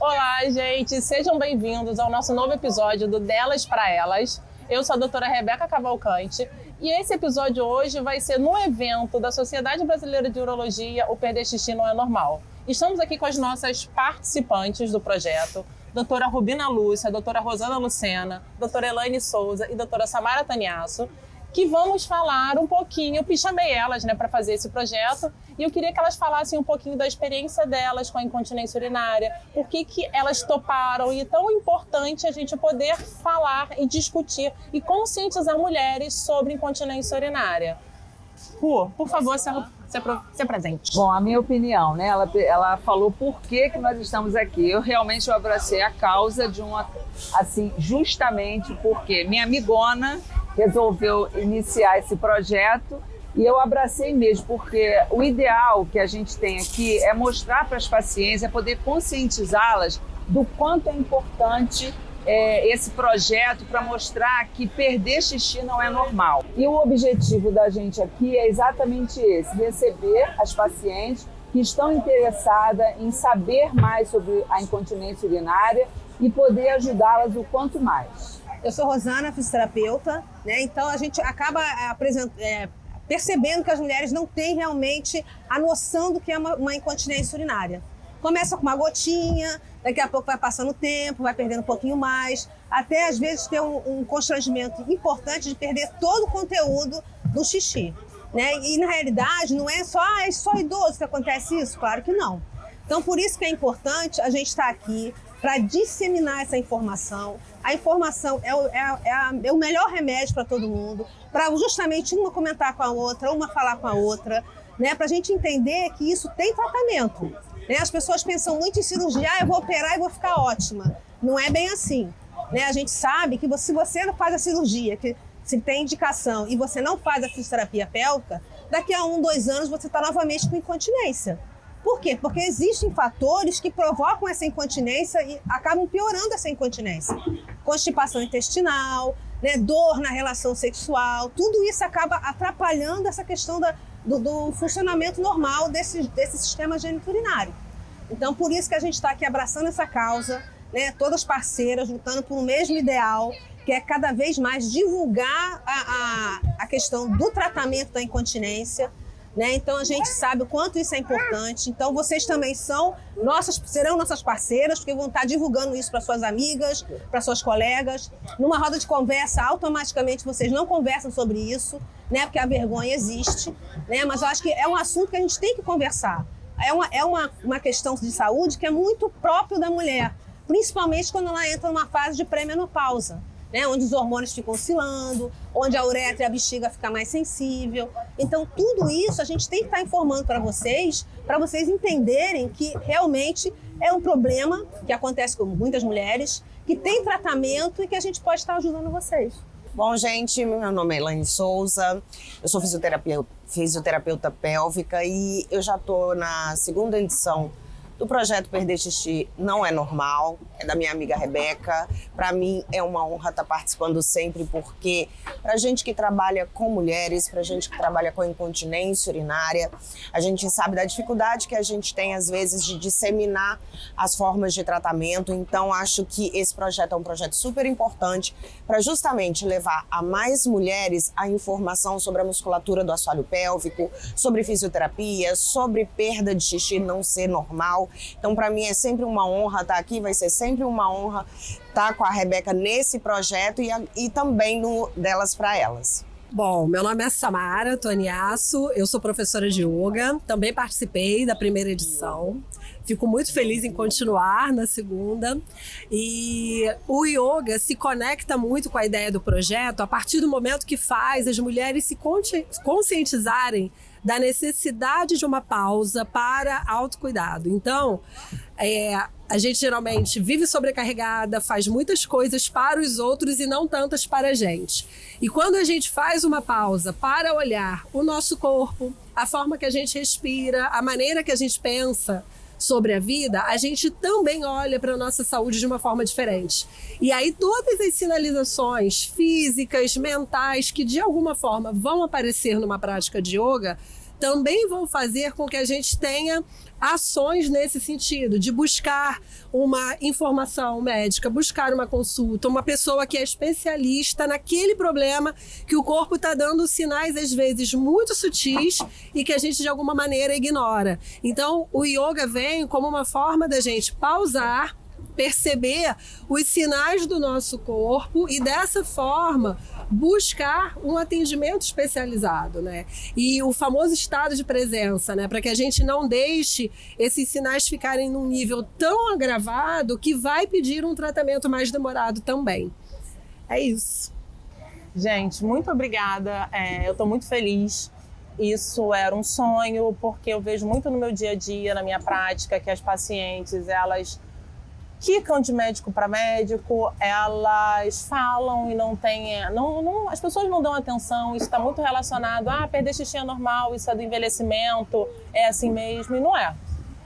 Olá, gente! Sejam bem-vindos ao nosso novo episódio do Delas para Elas. Eu sou a doutora Rebeca Cavalcante e esse episódio hoje vai ser no evento da Sociedade Brasileira de Urologia, o Perder Xixi Não é Normal. Estamos aqui com as nossas participantes do projeto, doutora Rubina Lúcia, doutora Rosana Lucena, doutora Elaine Souza e doutora Samara Taniasso, que vamos falar um pouquinho. Eu chamei elas, para fazer esse projeto e eu queria que elas falassem um pouquinho da experiência delas com a incontinência urinária, por que elas toparam, e é tão importante a gente poder falar e discutir e conscientizar mulheres sobre incontinência urinária. Por favor, se apresente. Bom, a minha opinião, ela falou por que nós estamos aqui. Eu realmente abracei a causa de justamente porque minha amigona resolveu iniciar esse projeto e eu abracei mesmo, porque o ideal que a gente tem aqui é mostrar para as pacientes, é poder conscientizá-las do quanto é importante esse projeto para mostrar que perder xixi não é normal. E o objetivo da gente aqui é exatamente esse, receber as pacientes que estão interessadas em saber mais sobre a incontinência urinária e poder ajudá-las o quanto mais. Eu sou Rosana, fisioterapeuta, então a gente acaba percebendo que as mulheres não têm realmente a noção do que é uma incontinência urinária. Começa com uma gotinha, daqui a pouco vai passando o tempo, vai perdendo um pouquinho mais, até às vezes ter um constrangimento importante de perder todo o conteúdo do xixi. E na realidade não é só idoso que acontece isso, claro que não. Então por isso que é importante a gente estar aqui para disseminar essa informação. A informação é o melhor remédio para todo mundo, para justamente uma comentar com a outra, uma falar com a outra, para a gente entender que isso tem tratamento. As pessoas pensam muito em cirurgia, eu vou operar e vou ficar ótima. Não é bem assim. A gente sabe que se você não faz a cirurgia, que se tem indicação, e você não faz a fisioterapia pélvica, daqui a 1, 2 anos você está novamente com incontinência. Por quê? Porque existem fatores que provocam essa incontinência e acabam piorando essa incontinência. Constipação intestinal, dor na relação sexual, tudo isso acaba atrapalhando essa questão do funcionamento normal desse sistema geniturinário. Então, por isso que a gente está aqui abraçando essa causa, todas parceiras, lutando por um mesmo ideal, que é cada vez mais divulgar a questão do tratamento da incontinência. Então a gente sabe o quanto isso é importante. Então vocês também serão nossas parceiras, porque vão estar divulgando isso para suas amigas, para suas colegas. Numa roda de conversa, automaticamente vocês não conversam sobre isso, porque a vergonha existe, mas eu acho que é um assunto que a gente tem que conversar. É uma questão de saúde que é muito próprio da mulher, principalmente quando ela entra numa fase de pré-menopausa. Onde os hormônios ficam oscilando, onde a uretra e a bexiga ficam mais sensível. Então, tudo isso a gente tem que estar informando para vocês entenderem que realmente é um problema que acontece com muitas mulheres, que tem tratamento e que a gente pode estar ajudando vocês. Bom, gente, meu nome é Elaine Souza, eu sou fisioterapeuta pélvica e eu já estou na 2ª edição do projeto Perder Xixi Não é Normal, é da minha amiga Rebeca. Para mim é uma honra estar participando sempre, porque para gente que trabalha com mulheres, para gente que trabalha com incontinência urinária, a gente sabe da dificuldade que a gente tem às vezes de disseminar as formas de tratamento. Então acho que esse projeto é um projeto super importante para justamente levar a mais mulheres a informação sobre a musculatura do assoalho pélvico, sobre fisioterapia, sobre perda de xixi não ser normal. Então, para mim é sempre uma honra estar aqui, vai ser sempre uma honra estar com a Rebeca nesse projeto e também no Delas para Elas. Bom, meu nome é Samara Taniasso, eu sou professora de yoga, também participei da 1ª edição. Fico muito feliz em continuar na 2ª. E o yoga se conecta muito com a ideia do projeto a partir do momento que faz as mulheres se conscientizarem da necessidade de uma pausa para autocuidado. Então, a gente geralmente vive sobrecarregada, faz muitas coisas para os outros e não tantas para a gente. E quando a gente faz uma pausa para olhar o nosso corpo, a forma que a gente respira, a maneira que a gente pensa sobre a vida, a gente também olha para a nossa saúde de uma forma diferente. E aí todas as sinalizações físicas, mentais, que de alguma forma vão aparecer numa prática de yoga, também vão fazer com que a gente tenha ações nesse sentido, de buscar uma informação médica, buscar uma consulta, uma pessoa que é especialista naquele problema que o corpo está dando sinais, às vezes, muito sutis e que a gente, de alguma maneira, ignora. Então, o yoga vem como uma forma da gente pausar, perceber os sinais do nosso corpo e, dessa forma, buscar um atendimento especializado, né? E o famoso estado de presença, né? Para que a gente não deixe esses sinais ficarem num nível tão agravado que vai pedir um tratamento mais demorado também. É isso. Gente, muito obrigada. Eu estou muito feliz. Isso era um sonho, porque eu vejo muito no meu dia a dia, na minha prática, que as pacientes, elas quicam de médico para médico, elas falam e não tem, as pessoas não dão atenção. Isso está muito relacionado a perder xixi é normal, isso é do envelhecimento, é assim mesmo, e não é.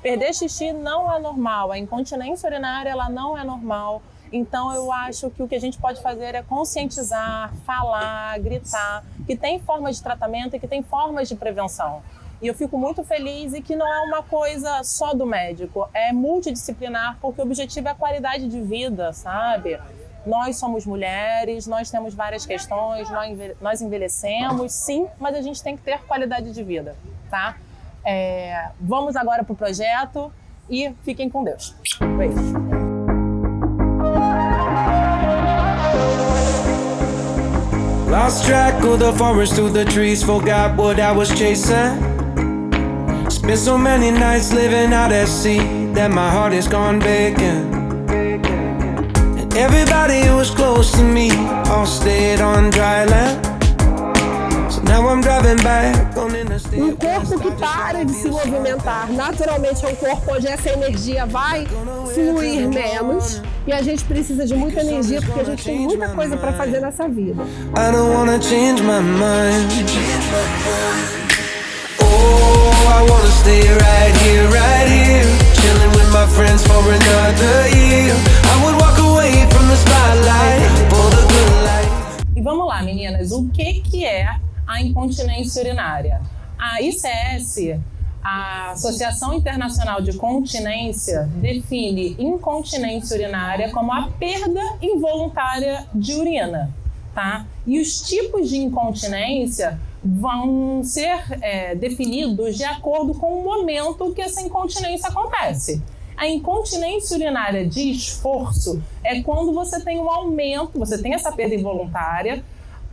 Perder xixi não é normal, a incontinência urinária ela não é normal. Então eu acho que o que a gente pode fazer é conscientizar, falar, gritar, que tem formas de tratamento e que tem formas de prevenção. E eu fico muito feliz e que não é uma coisa só do médico, é multidisciplinar, porque o objetivo é a qualidade de vida, sabe? Nós somos mulheres, nós temos várias questões, nós envelhecemos, sim, mas a gente tem que ter qualidade de vida, tá? Vamos agora para o projeto e fiquem com Deus. Beijo. Lost track of the forest through the trees, forgot what I was chasing. Spent so many nights living out at sea that my heart is gone vacant. And everybody who was close to me all stayed on dry land. So now I'm driving back on interstate. Um corpo que para de se movimentar naturalmente é um corpo onde essa energia vai fluir menos. E a gente precisa de muita energia porque a gente tem muita coisa para fazer nessa vida. I don't wanna change my mind. Oh, I wanna stay right here, chilling with my friends for another year. I would walk away from the spotlight for the good life. E vamos lá, meninas, o que é a incontinência urinária? A ICS, a Associação Internacional de Continência, define incontinência urinária como a perda involuntária de urina, tá? E os tipos de incontinência vão ser definidos de acordo com o momento que essa incontinência acontece. A incontinência urinária de esforço é quando você tem um aumento, você tem essa perda involuntária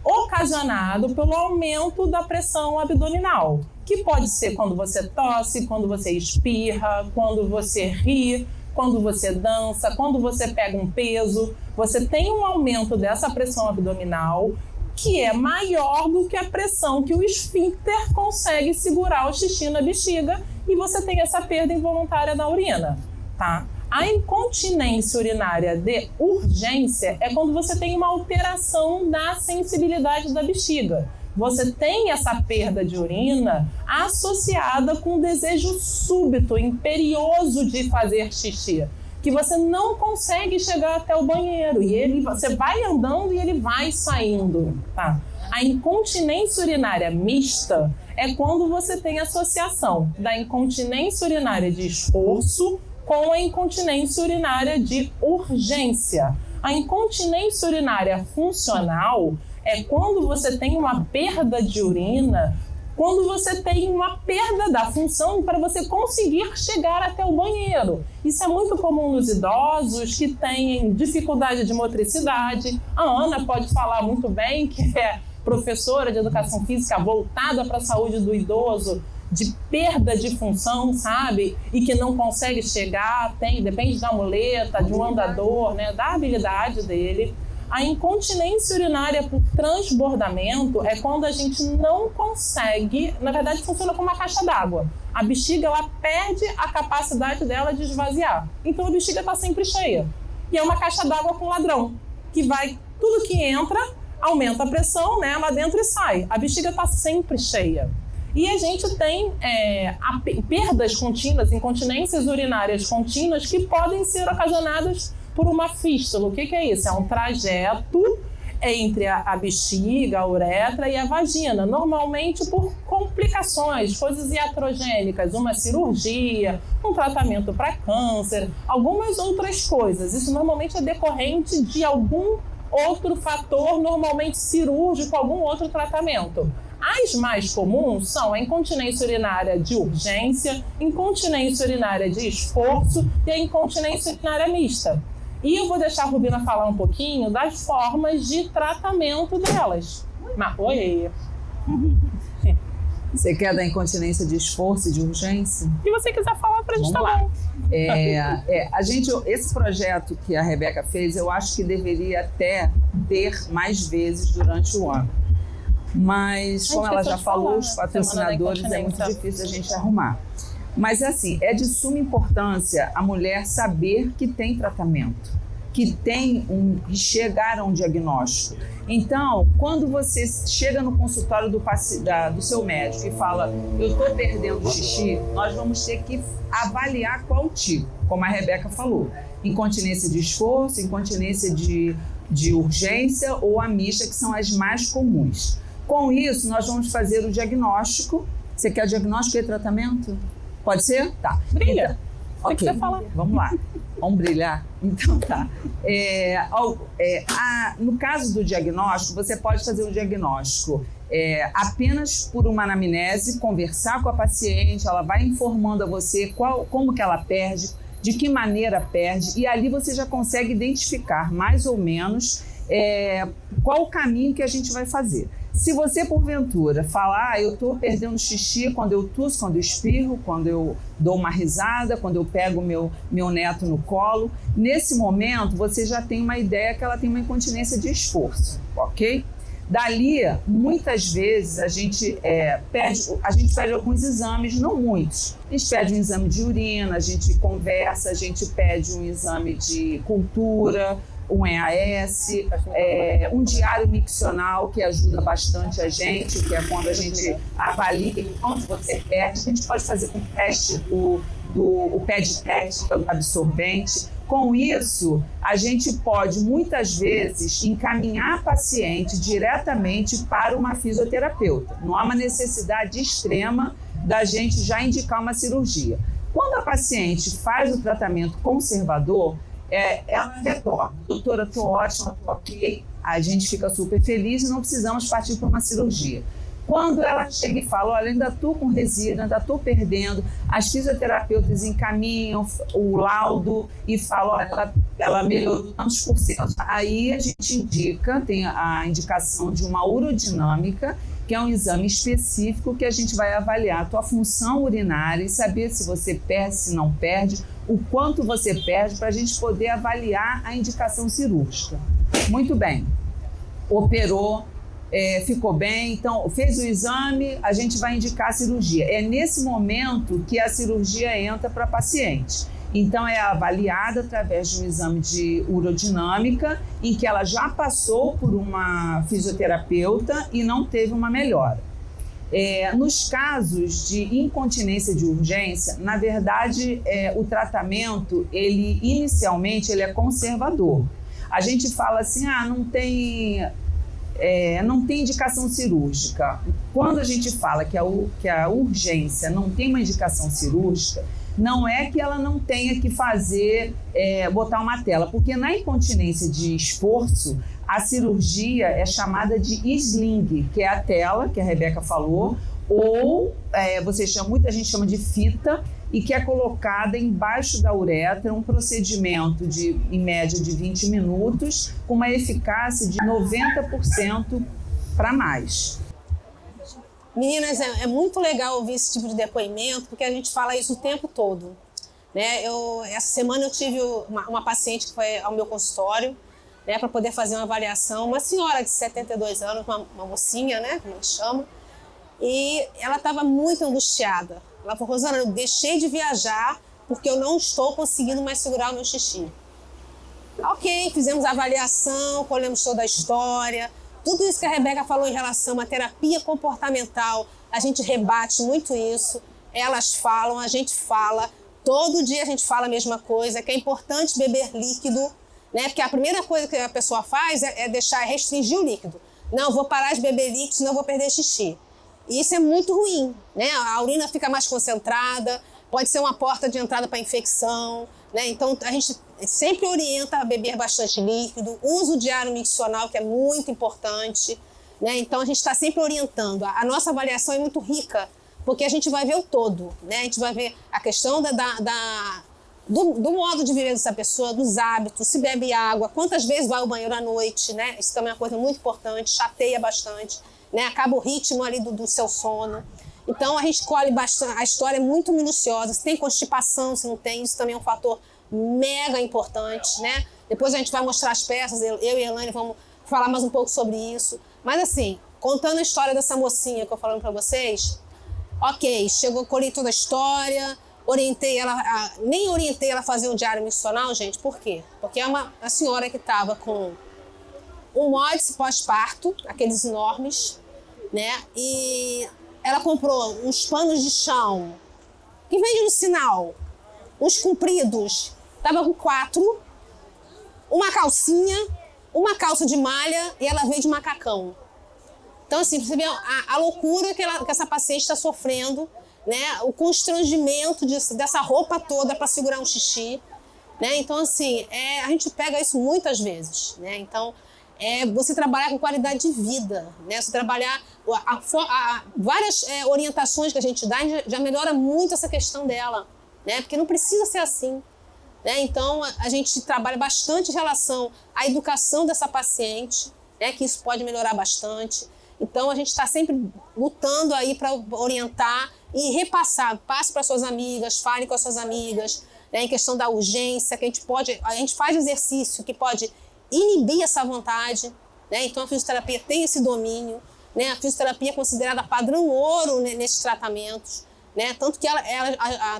ocasionado pelo aumento da pressão abdominal, que pode ser quando você tosse, quando você espirra, quando você ri, quando você dança, quando você pega um peso. Você tem um aumento dessa pressão abdominal que é maior do que a pressão que o esfíncter consegue segurar o xixi na bexiga e você tem essa perda involuntária da urina, tá? A incontinência urinária de urgência é quando você tem uma alteração da sensibilidade da bexiga. Você tem essa perda de urina associada com um desejo súbito, imperioso de fazer xixi, que você não consegue chegar até o banheiro e você vai andando e ele vai saindo, tá? A incontinência urinária mista é quando você tem associação da incontinência urinária de esforço com a incontinência urinária de urgência. A incontinência urinária funcional é quando você tem uma perda de urina, quando você tem uma perda da função para você conseguir chegar até o banheiro. Isso é muito comum nos idosos que têm dificuldade de motricidade. A Ana pode falar muito bem, que é professora de educação física voltada para a saúde do idoso, de perda de função, sabe? E que não consegue chegar, depende da muleta, de um andador, né? Da habilidade dele. A incontinência urinária por transbordamento é quando a gente não consegue, na verdade funciona como uma caixa d'água. A bexiga ela perde a capacidade dela de esvaziar. Então a bexiga está sempre cheia. E é uma caixa d'água com ladrão, que vai, tudo que entra, aumenta a pressão, né, lá dentro e sai. A bexiga está sempre cheia. E a gente tem perdas contínuas, incontinências urinárias contínuas que podem ser ocasionadas por uma fístula. O que é isso? É um trajeto entre a bexiga, a uretra e a vagina, normalmente por complicações, coisas iatrogênicas, uma cirurgia, um tratamento para câncer, algumas outras coisas. Isso normalmente é decorrente de algum outro fator, normalmente cirúrgico, algum outro tratamento. As mais comuns são a incontinência urinária de urgência, incontinência urinária de esforço e a incontinência urinária mista. E eu vou deixar a Rubina falar um pouquinho das formas de tratamento delas. Oi! Você quer da incontinência de esforço e de urgência? Se você quiser falar pra gente, tá bom. Esse projeto que a Rebeca fez, eu acho que deveria até ter mais vezes durante o ano. Mas, como ela já falou, os patrocinadores é muito difícil a gente arrumar. Mas, assim, é de suma importância a mulher saber que tem tratamento, que chegar a um diagnóstico. Então, quando você chega no consultório do seu médico e fala, eu estou perdendo xixi, nós vamos ter que avaliar qual tipo, como a Rebeca falou. Incontinência de esforço, incontinência de urgência ou a mista, que são as mais comuns. Com isso, nós vamos fazer o diagnóstico. Você quer diagnóstico e tratamento? Pode ser? Tá. Brilha. Ok, que você falar. Vamos lá. Vamos brilhar? Então tá. No caso do diagnóstico, você pode fazer o diagnóstico apenas por uma anamnese, conversar com a paciente, ela vai informando a você como que ela perde, de que maneira perde, e ali você já consegue identificar mais ou menos qual o caminho que a gente vai fazer. Se você, porventura, falar, eu estou perdendo xixi quando eu tusso, quando eu espirro, quando eu dou uma risada, quando eu pego meu neto no colo, nesse momento você já tem uma ideia que ela tem uma incontinência de esforço, ok? Dali, muitas vezes, a gente pede alguns exames, não muitos. A gente pede um exame de urina, a gente conversa, a gente pede um exame de cultura, um EAS, um diário miccional que ajuda bastante a gente, que é quando a gente avalia quanto você perde. A gente pode fazer um teste, o PED teste absorvente. Com isso, a gente pode muitas vezes encaminhar a paciente diretamente para uma fisioterapeuta. Não há uma necessidade extrema da gente já indicar uma cirurgia. Quando a paciente faz o tratamento conservador, ela retorna. Doutora, estou ótima, estou ok. A gente fica super feliz e não precisamos partir para uma cirurgia. Quando ela chega e fala, olha, ainda estou com resíduo, ainda estou perdendo, as fisioterapeutas encaminham o laudo e falam, olha, ela melhorou tantos por cento. Aí a gente tem a indicação de uma urodinâmica, que é um exame específico que a gente vai avaliar a tua função urinária e saber se você perde, se não perde, o quanto você perde, para a gente poder avaliar a indicação cirúrgica. Muito bem. Operou, ficou bem, então fez o exame, a gente vai indicar a cirurgia. É nesse momento que a cirurgia entra para a paciente. Então é avaliada através de um exame de urodinâmica em que ela já passou por uma fisioterapeuta e não teve uma melhora. Nos casos de incontinência de urgência, na verdade, o tratamento, inicialmente, ele é conservador. A gente fala assim, não tem indicação cirúrgica. Quando a gente fala que a urgência não tem uma indicação cirúrgica, não é que ela não tenha que botar uma tela, porque na incontinência de esforço, a cirurgia é chamada de sling, que é a tela, que a Rebeca falou, ou muita gente chama de fita, e que é colocada embaixo da uretra, um procedimento em média de 20 minutos, com uma eficácia de 90% para mais. Meninas, é muito legal ouvir esse tipo de depoimento, porque a gente fala isso o tempo todo, né? Essa semana eu tive uma paciente que foi ao meu consultório, né, para poder fazer uma avaliação, uma senhora de 72 anos, uma mocinha, né, como a gente chama, e ela estava muito angustiada. Ela falou, Rosana, eu deixei de viajar porque eu não estou conseguindo mais segurar o meu xixi. Ok, fizemos a avaliação, colhemos toda a história. Tudo isso que a Rebeca falou em relação à terapia comportamental, a gente rebate muito isso. Elas falam, a gente fala. Todo dia a gente fala a mesma coisa, que é importante beber líquido, né? Porque a primeira coisa que a pessoa faz é restringir o líquido. Não, vou parar de beber líquido, senão eu vou perder xixi. E isso é muito ruim, né? A urina fica mais concentrada, pode ser uma porta de entrada para infecção, né? Então, a gente sempre orienta a beber bastante líquido, uso diário miccional, que é muito importante, né? Então, a gente está sempre orientando. A nossa avaliação é muito rica, porque a gente vai ver o todo, né? A gente vai ver a questão do modo de viver dessa pessoa, dos hábitos, se bebe água, quantas vezes vai ao banheiro à noite, né? Isso também é uma coisa muito importante, chateia bastante, né? Acaba o ritmo ali do seu sono. Então, a gente escolhe bastante, a história é muito minuciosa, se tem constipação, se não tem, isso também é um fator mega importante, né? Depois a gente vai mostrar as peças, eu e a Elaine vamos falar mais um pouco sobre isso. Mas assim, contando a história dessa mocinha que eu falando para vocês, ok, colhi toda a história, nem orientei ela a fazer um diário miccional, gente, por quê? Porque é uma senhora que estava com um MODS pós-parto, aqueles enormes, né? E ela comprou uns panos de chão que vende no sinal, uns compridos, estava com 4, uma calcinha, uma calça de malha e ela veio de macacão. Então, assim, você vê a loucura que essa paciente está sofrendo, né? O constrangimento dessa roupa toda para segurar um xixi, né? Então, assim, a gente pega isso muitas vezes, né? Então, você trabalhar com qualidade de vida, né? Você trabalhar várias orientações que a gente dá já melhora muito essa questão dela, né? Porque não precisa ser assim, né? Então, a gente trabalha bastante em relação à educação dessa paciente, né? Que isso pode melhorar bastante. Então, a gente está sempre lutando aí para orientar e repassar. Passe para suas amigas, fale com as suas amigas, né? Em questão da urgência, que a gente faz exercício que pode inibir essa vontade, né? Então, a fisioterapia tem esse domínio, né? A fisioterapia é considerada padrão ouro nesses tratamentos, né? Tanto que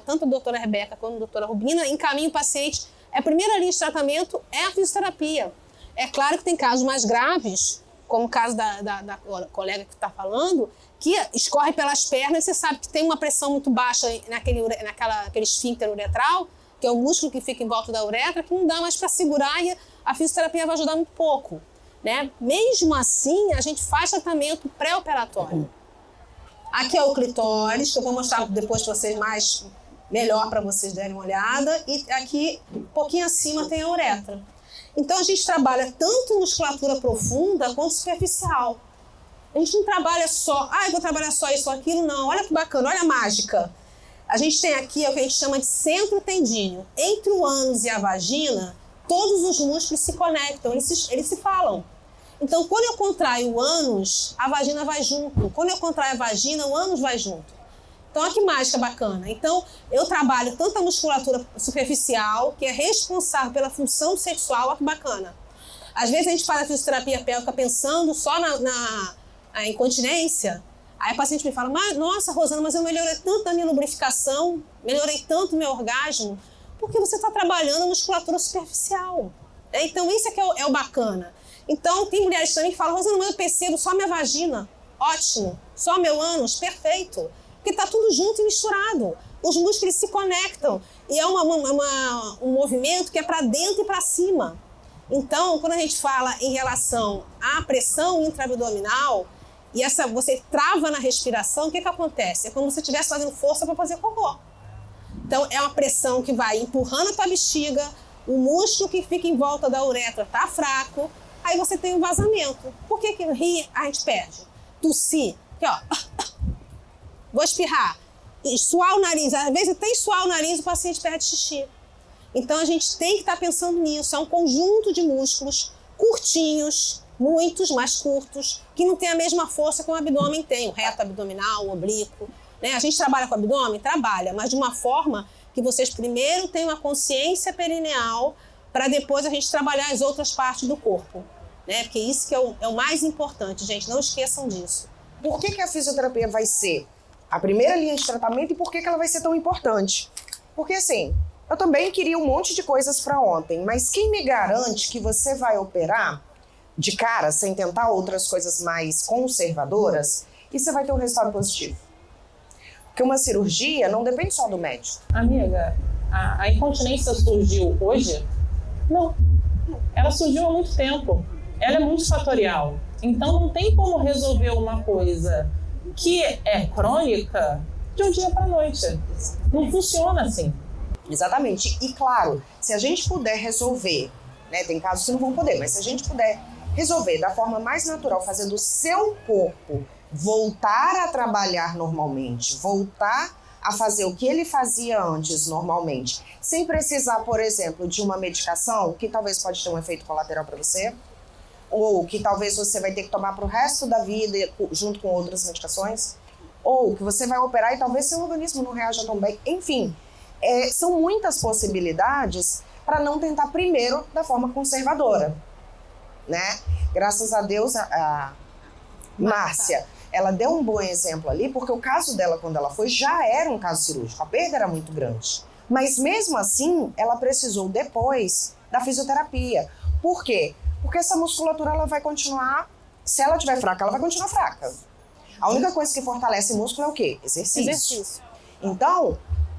tanto a doutora Rebeca quanto a doutora Rubina encaminham o paciente. A primeira linha de tratamento é a fisioterapia. É claro que tem casos mais graves, como o caso da colega que está falando, que escorre pelas pernas, você sabe que tem uma pressão muito baixa naquele esfíncter uretral, que é o músculo que fica em volta da uretra, que não dá mais para segurar e a fisioterapia vai ajudar muito pouco, né? Mesmo assim, a gente faz tratamento pré-operatório. Aqui é o clitóris, que eu vou mostrar depois para vocês melhor para vocês darem uma olhada, e aqui, um pouquinho acima, tem a uretra. Então, a gente trabalha tanto musculatura profunda quanto superficial. A gente não trabalha só, eu vou trabalhar só isso ou aquilo, não. Olha que bacana, olha a mágica. A gente tem aqui o que a gente chama de centro tendíneo. Entre o ânus e a vagina, todos os músculos se conectam, eles se falam. Então, quando eu contraio o ânus, a vagina vai junto. Quando eu contraio a vagina, o ânus vai junto. Então, olha que mágica bacana. Então, eu trabalho tanto a musculatura superficial, que é responsável pela função sexual, olha que bacana. Às vezes a gente faz a fisioterapia pélvica pensando só na incontinência. Aí a paciente me fala, nossa, Rosana, mas eu melhorei tanto a minha lubrificação, melhorei tanto o meu orgasmo, porque você está trabalhando a musculatura superficial. Então, isso é que é o bacana. Então, tem mulheres também que falam, Rosana, mas eu percebo só minha vagina. Ótimo. Só meu ânus. Perfeito. Porque está tudo junto e misturado. Os músculos se conectam. E é um movimento que é para dentro e para cima. Então, quando a gente fala em relação à pressão intraabdominal, e você trava na respiração, o que acontece? É como se você estivesse fazendo força para fazer cocô. Então, é uma pressão que vai empurrando a tua bexiga, o músculo que fica em volta da uretra está fraco, aí você tem um vazamento. Por que rir a gente perde? Tossir, aqui ó, vou espirrar, e suar o nariz, às vezes até suar o nariz o paciente perde xixi. Então a gente tem que estar pensando nisso, é um conjunto de músculos curtinhos, muitos mais curtos, que não tem a mesma força que o abdômen tem, o reto abdominal, o oblíquo. Né? A gente trabalha com o abdômen? Trabalha, mas de uma forma que vocês primeiro tenham a consciência perineal para depois a gente trabalhar as outras partes do corpo. Né? Porque isso que é o mais importante, gente, não esqueçam disso. Por que a fisioterapia vai ser a primeira linha de tratamento e por que ela vai ser tão importante? Porque assim, eu também queria um monte de coisas para ontem, mas quem me garante que você vai operar de cara, sem tentar outras coisas mais conservadoras, e você vai ter um resultado positivo? Porque uma cirurgia não depende só do médico. Amiga, a incontinência surgiu hoje? Não. ela surgiu há muito tempo. Ela é multifatorial. Então não tem como resolver uma coisa que é crônica de um dia para a noite. Não funciona assim. Exatamente. E claro, se a gente puder resolver, né, tem casos que não vão poder, mas se a gente puder resolver da forma mais natural, fazendo o seu corpo voltar a trabalhar normalmente, voltar a fazer o que ele fazia antes normalmente, sem precisar, por exemplo, de uma medicação que talvez pode ter um efeito colateral para você, ou que talvez você vai ter que tomar para o resto da vida junto com outras medicações, ou que você vai operar e talvez seu organismo não reaja tão bem. Enfim, são muitas possibilidades para não tentar primeiro da forma conservadora, né? Graças a Deus, a Márcia, ela deu um bom exemplo ali, porque o caso dela, quando ela foi, já era um caso cirúrgico, a perda era muito grande. Mas mesmo assim, ela precisou depois da fisioterapia. Por quê? Porque essa musculatura ela vai continuar, se ela estiver fraca, ela vai continuar fraca. A única coisa que fortalece músculo é o quê? Exercício. Então,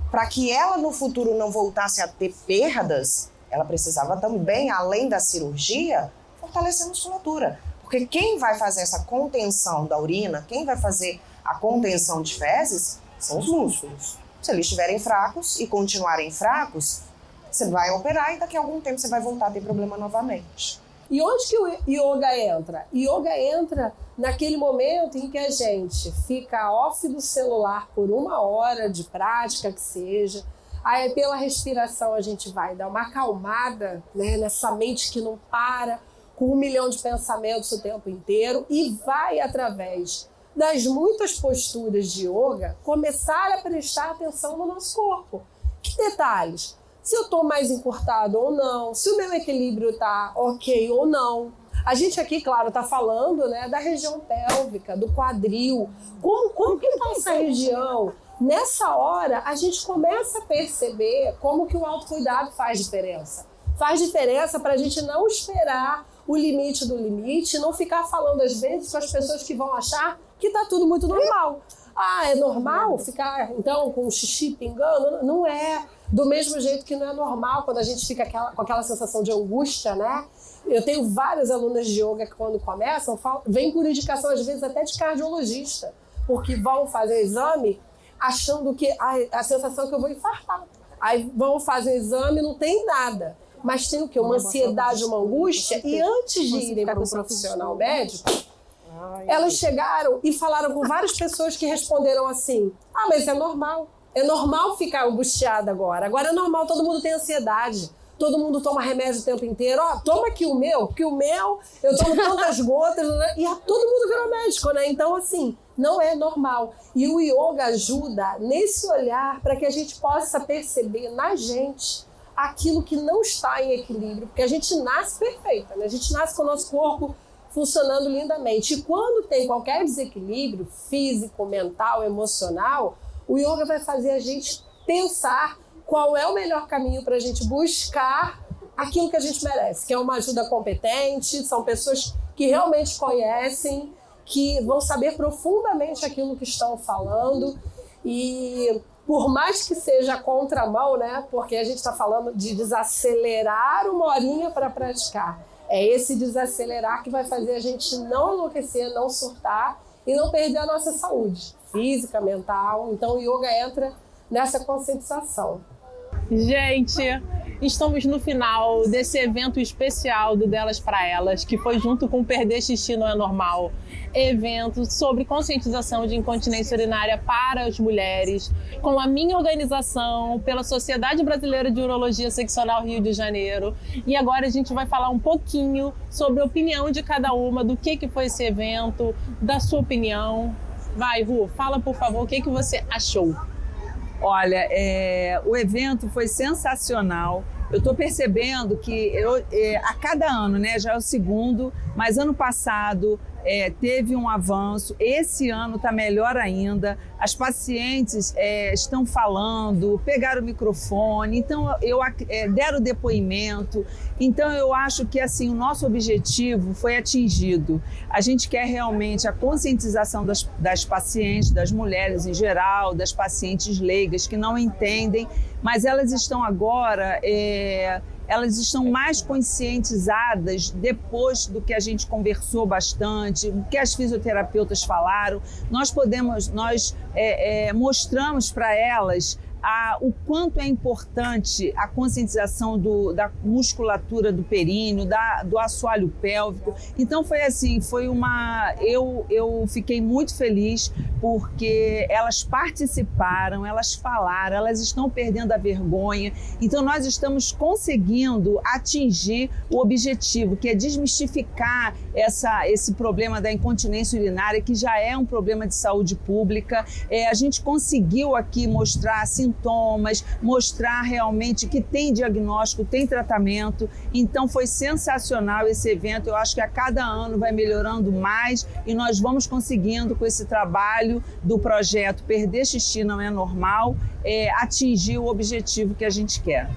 para que ela no futuro não voltasse a ter perdas, ela precisava também, além da cirurgia, fortalecer a musculatura. Porque quem vai fazer essa contenção da urina, quem vai fazer a contenção de fezes, são os músculos. Se eles estiverem fracos e continuarem fracos, você vai operar e daqui a algum tempo você vai voltar a ter problema novamente. E onde que o yoga entra? Yoga entra naquele momento em que a gente fica off do celular por 1 hora de prática que seja. Aí pela respiração a gente vai dar uma acalmada, né, nessa mente que não para, com 1 milhão de pensamentos o tempo inteiro, e vai, através das muitas posturas de yoga, começar a prestar atenção no nosso corpo. Que detalhes? Se eu estou mais encurtado ou não, se o meu equilíbrio está ok ou não. A gente aqui, claro, está falando, né, da região pélvica, do quadril. Como que está essa região? Nessa hora, a gente começa a perceber como que o autocuidado faz diferença. Faz diferença para a gente não esperar o limite do limite, não ficar falando às vezes com as pessoas que vão achar que está tudo muito normal. Ah, é normal ficar, então, com o xixi pingando? Não é. Do mesmo jeito que não é normal quando a gente fica com aquela sensação de angústia, né? Eu tenho várias alunas de yoga que quando começam, vêm por indicação às vezes até de cardiologista, porque vão fazer exame achando que a sensação é que eu vou infartar. Aí vão fazer exame e não tem nada. Mas tem o quê? Uma ansiedade, uma angústia. E antes de irem para um profissional médico, elas chegaram e falaram com várias pessoas que responderam assim: ah, mas é normal. É normal ficar angustiada agora. Agora é normal, todo mundo tem ansiedade. Todo mundo toma remédio o tempo inteiro. Ó, toma aqui o meu, porque o meu, eu tomo tantas gotas, né? E todo mundo virou médico, né? Então, assim, não é normal. E o yoga ajuda nesse olhar para que a gente possa perceber na gente aquilo que não está em equilíbrio, porque a gente nasce perfeita, né? A gente nasce com o nosso corpo funcionando lindamente. E quando tem qualquer desequilíbrio físico, mental, emocional, o yoga vai fazer a gente pensar qual é o melhor caminho para a gente buscar aquilo que a gente merece, que é uma ajuda competente, são pessoas que realmente conhecem, que vão saber profundamente aquilo que estão falando. E por mais que seja a contramão, né, porque a gente está falando de desacelerar 1 horinha para praticar, é esse desacelerar que vai fazer a gente não enlouquecer, não surtar e não perder a nossa saúde física, mental. Então o yoga entra nessa conscientização. Gente, estamos no final desse evento especial do Delas para Elas, que foi junto com o Perder Xixi Não é Normal, evento sobre conscientização de incontinência urinária para as mulheres, com a minha organização, pela Sociedade Brasileira de Urologia Seccional Rio de Janeiro. E agora a gente vai falar um pouquinho sobre a opinião de cada uma, do que foi esse evento, da sua opinião. Vai, Ru, fala por favor, o que você achou? Olha, o evento foi sensacional. Eu estou percebendo que a cada ano, né, já é o segundo, mas ano passado teve um avanço, esse ano está melhor ainda. As pacientes estão falando, pegaram o microfone, então deram depoimento. Então eu acho que assim, o nosso objetivo foi atingido. A gente quer realmente a conscientização das pacientes, das mulheres em geral, das pacientes leigas que não entendem, mas elas estão agora elas estão mais conscientizadas depois do que a gente conversou bastante, o que as fisioterapeutas falaram. Nós mostramos para elas o quanto é importante a conscientização da musculatura do períneo, do assoalho pélvico. Então eu fiquei muito feliz porque elas participaram, elas falaram, elas estão perdendo a vergonha. Então nós estamos conseguindo atingir o objetivo, que é desmistificar esse problema da incontinência urinária, que já é um problema de saúde pública. A gente conseguiu aqui mostrar sintomas, mostrar realmente que tem diagnóstico, tem tratamento. Então foi sensacional esse evento. Eu acho que a cada ano vai melhorando mais e nós vamos conseguindo, com esse trabalho do projeto Perder Xixi Não É Normal, atingir o objetivo que a gente quer.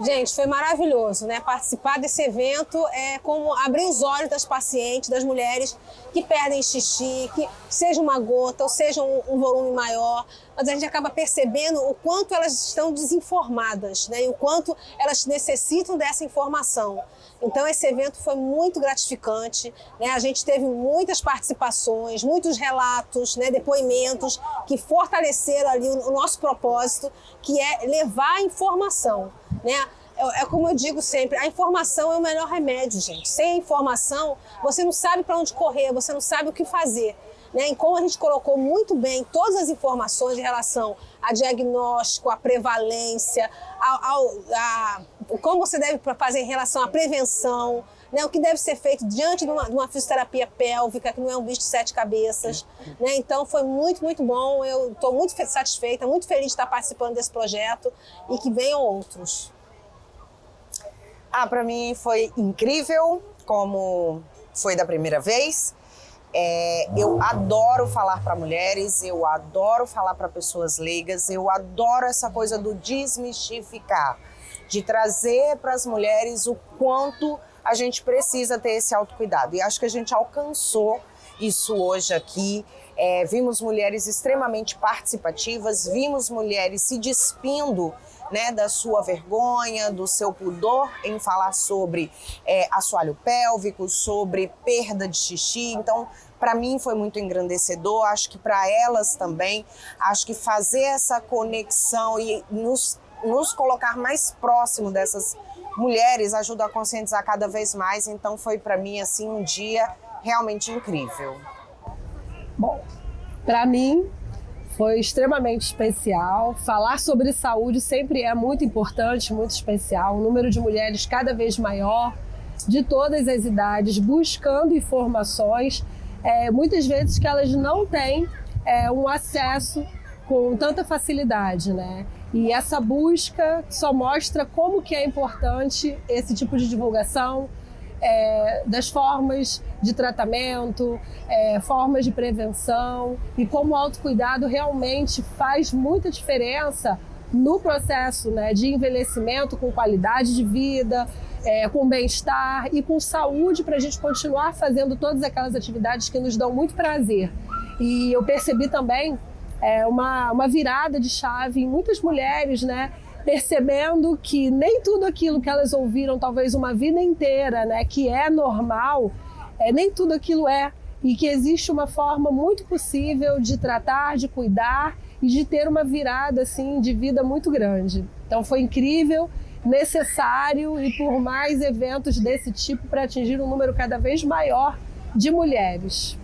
Gente, foi maravilhoso, né? Participar desse evento é como abrir os olhos das pacientes, das mulheres que perdem xixi, que seja uma gota ou seja um volume maior, mas a gente acaba percebendo o quanto elas estão desinformadas, né? E o quanto elas necessitam dessa informação. Então esse evento foi muito gratificante, né? A gente teve muitas participações, muitos relatos, né? Depoimentos que fortaleceram ali o nosso propósito, que é levar a informação, né? É como eu digo sempre, a informação é o melhor remédio, gente. Sem a informação, você não sabe para onde correr, você não sabe o que fazer, né? E como a gente colocou muito bem todas as informações em relação a diagnóstico, a prevalência, como você deve fazer em relação à prevenção, né? O que deve ser feito diante de uma fisioterapia pélvica, que não é um bicho de 7 cabeças, né? Então foi muito, muito bom. Eu estou muito satisfeita, muito feliz de estar participando desse projeto e que venham outros. Para mim foi incrível, como foi da primeira vez. Eu adoro falar para mulheres, eu adoro falar para pessoas leigas, eu adoro essa coisa do desmistificar, de trazer para as mulheres o quanto a gente precisa ter esse autocuidado. E acho que a gente alcançou isso hoje aqui. Vimos mulheres extremamente participativas, vimos mulheres se despindo, né, da sua vergonha, do seu pudor em falar sobre assoalho pélvico, sobre perda de xixi. Então, para mim foi muito engrandecedor, acho que para elas também, acho que fazer essa conexão e nos colocar mais próximo dessas mulheres ajuda a conscientizar cada vez mais. Então foi para mim assim um dia realmente incrível. Bom, para mim foi extremamente especial. Falar sobre saúde sempre é muito importante, muito especial. O número de mulheres cada vez maior, de todas as idades, buscando informações, muitas vezes que elas não têm um acesso com tanta facilidade, né? E essa busca só mostra como que é importante esse tipo de divulgação, das formas de tratamento, formas de prevenção, e como o autocuidado realmente faz muita diferença no processo, né, de envelhecimento com qualidade de vida, com bem-estar e com saúde, para a gente continuar fazendo todas aquelas atividades que nos dão muito prazer. E eu percebi também uma virada de chave em muitas mulheres, né, percebendo que nem tudo aquilo que elas ouviram talvez uma vida inteira, né, que é normal, nem tudo aquilo e que existe uma forma muito possível de tratar, de cuidar e de ter uma virada assim de vida muito grande. Então foi incrível, necessário, e por mais eventos desse tipo para atingir um número cada vez maior de mulheres.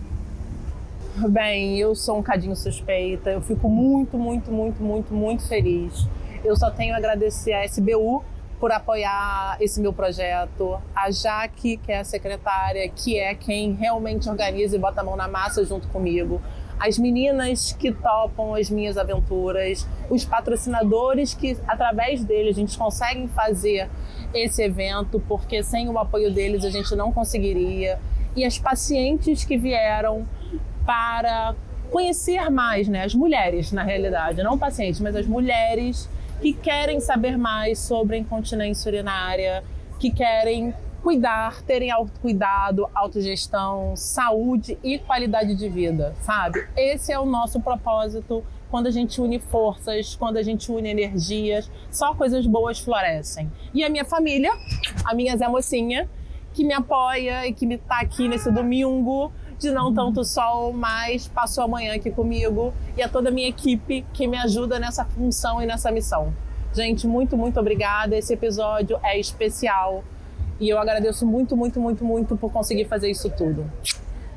Bem, eu sou um cadinho suspeita, eu fico muito, muito, muito, muito, muito feliz. Eu só tenho a agradecer à SBU por apoiar esse meu projeto, a Jaque, que é a secretária, que é quem realmente organiza e bota a mão na massa junto comigo, as meninas que topam as minhas aventuras, os patrocinadores que, através deles, a gente consegue fazer esse evento, porque sem o apoio deles a gente não conseguiria, e as pacientes que vieram para conhecer mais, né, as mulheres, na realidade, não pacientes, mas as mulheres que querem saber mais sobre a incontinência urinária, que querem cuidar, terem autocuidado, autogestão, saúde e qualidade de vida, sabe? Esse é o nosso propósito quando a gente une forças, quando a gente une energias, só coisas boas florescem. E a minha família, a minha Zé Mocinha, que me apoia e que me tá aqui nesse domingo de não tanto sol, mas passou a manhã aqui comigo, e a toda a minha equipe que me ajuda nessa função e nessa missão. Gente, muito, muito obrigada. Esse episódio é especial e eu agradeço muito, muito, muito, muito por conseguir fazer isso tudo.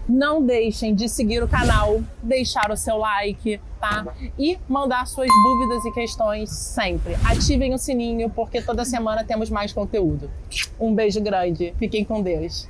Não deixem de seguir o canal, deixar o seu like, tá? E mandar suas dúvidas e questões sempre. Ativem o sininho, porque toda semana temos mais conteúdo. Um beijo grande. Fiquem com Deus.